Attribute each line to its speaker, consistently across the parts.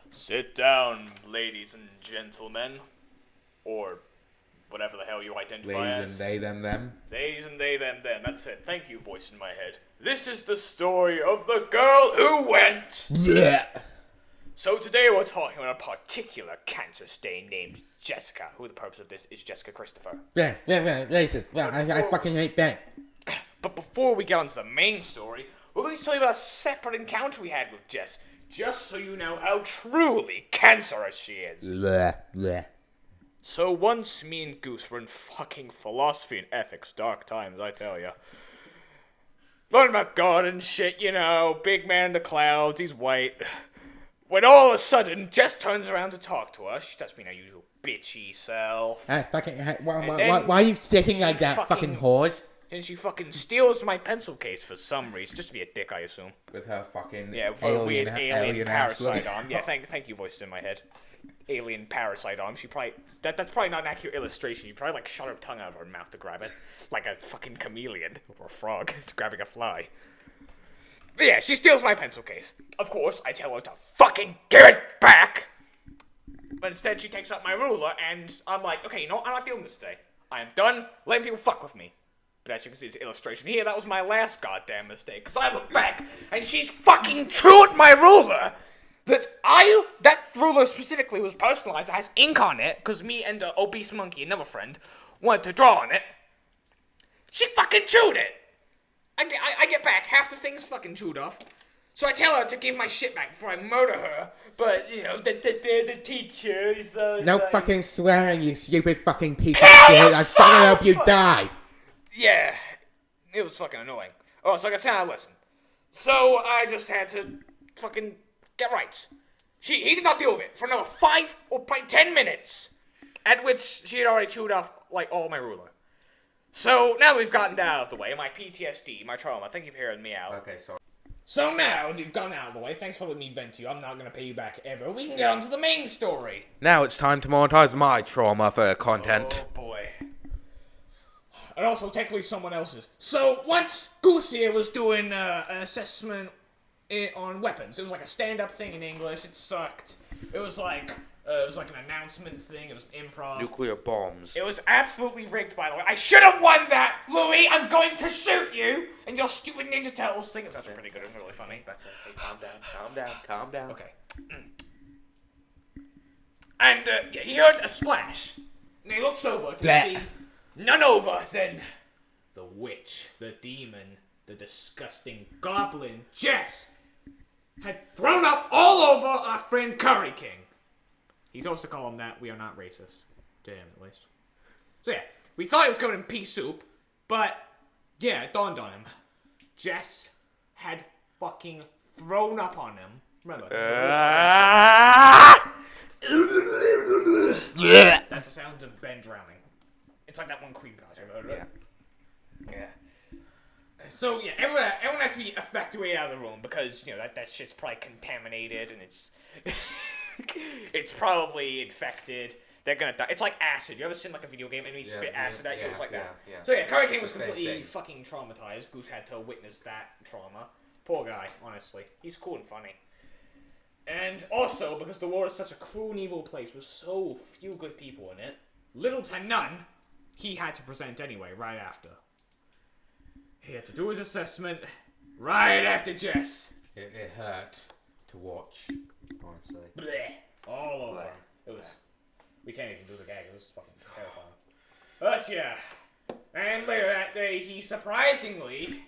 Speaker 1: Sit down, ladies and gentlemen. Or whatever the hell you identify
Speaker 2: Ladies
Speaker 1: as.
Speaker 2: and they, them.
Speaker 1: Ladies and they, them. That's it. Thank you, voice in my head. This is the story of the girl who went.
Speaker 2: Yeah.
Speaker 1: So today we're talking about a particular cancer stain named Jessica, who the purpose of this is Jessica Christopher.
Speaker 2: Yeah, racist. Yeah, I fucking hate Ben.
Speaker 1: But before we get on to the main story, we're going to tell you about a separate encounter we had with Jess, just so you know how truly cancerous she is.
Speaker 2: Bleh.
Speaker 1: So once me and Goose were in fucking philosophy and ethics, dark times, I tell ya. Learning about God and shit, you know, big man in the clouds, he's white. When all of a sudden, Jess turns around to talk to us. She does being her usual bitchy self.
Speaker 2: Why are you sitting like that, fucking whores?
Speaker 1: And she fucking steals my pencil case for some reason, just to be a dick, I assume.
Speaker 2: With her fucking
Speaker 1: with a weird alien parasite
Speaker 2: ass.
Speaker 1: arm. Yeah, thank you, voice in my head. Alien parasite arm. She probably that's probably not an accurate illustration. You probably like shot her tongue out of her mouth to grab it, like a fucking chameleon or a frog grabbing a fly. But yeah, she steals my pencil case. Of course, I tell her to fucking give it back. But instead, she takes out my ruler, and I'm like, okay, you know what? I'm not dealing with this today. I am done letting people fuck with me. But as you can see, this illustration here, that was my last goddamn mistake. Because I look back, and she's fucking chewed my ruler. That ruler specifically was personalized. It has ink on it, because me and Obese Monkey, another friend, wanted to draw on it. She fucking chewed it. I get back, half the thing's fucking chewed off. So I tell her to give my shit back before I murder her. But, you know, the teacher is
Speaker 2: No fucking swearing, you stupid fucking piece of shit. I fucking hope you die.
Speaker 1: Yeah, it was fucking annoying. Oh, so like I said, I listened. So I just had to fucking get right. He did not deal with it for another 5 or probably 10 minutes. At which she had already chewed off, like, all my ruler. So now we've gotten that out of the way, my PTSD, my trauma, thank you for hearing me out.
Speaker 2: Okay, sorry.
Speaker 1: So now you've gotten out of the way, thanks for letting me vent to you, I'm not going to pay you back ever. We can get on to the main story.
Speaker 2: Now it's time to monetize my trauma for content.
Speaker 1: Oh boy. And also technically someone else's. So once Goose here was doing an assessment on weapons, it was like a stand-up thing in English, it sucked. It was like an announcement thing. It was improv.
Speaker 2: Nuclear bombs.
Speaker 1: It was absolutely rigged, by the way. I should have won that, Louis. I'm going to shoot you and your stupid Ninja Turtles thing. It was actually pretty good. It was really funny. But
Speaker 2: Calm down.
Speaker 1: okay. And yeah, he heard a splash, and he looks over to see none other than the witch, the demon, the disgusting goblin Jess had thrown up all over our friend Curry King. He told us to call him that. We are not racist. To him, at least. So yeah, we thought he was covered in pea soup, but yeah, it dawned on him. Jess had fucking thrown up on him. Remember? That's the sound of Ben drowning. It's like that one creepypasta. Yeah. So yeah, everyone had to be evacuated out of the room because you know that shit's probably contaminated and it's it's probably infected. They're gonna die. It's like acid. You ever seen like a video game and you spit acid at you? It's like that.
Speaker 2: Yeah.
Speaker 1: So yeah, Curry King was completely fucking traumatized. Goose had to witness that trauma. Poor guy, honestly. He's cool and funny. And also, because the world is such a cruel and evil place with so few good people in it, little to none, he had to present anyway, right after. He had to do his assessment right after Jess.
Speaker 2: It hurt to watch, honestly.
Speaker 1: Blech. All over. It was... We can't even do the gag. It was fucking terrifying. But yeah. And later that day, he surprisingly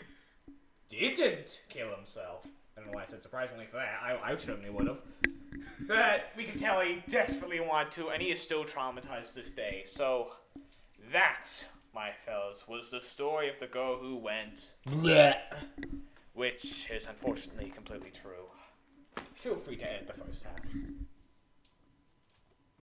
Speaker 1: didn't kill himself. I don't know why I said surprisingly for that. I certainly would have. But we can tell he desperately wanted to, and he is still traumatized to this day. So that, my fellas, was the story of the girl who went.
Speaker 2: Blech.
Speaker 1: Which is unfortunately completely true. Feel free to edit the first half.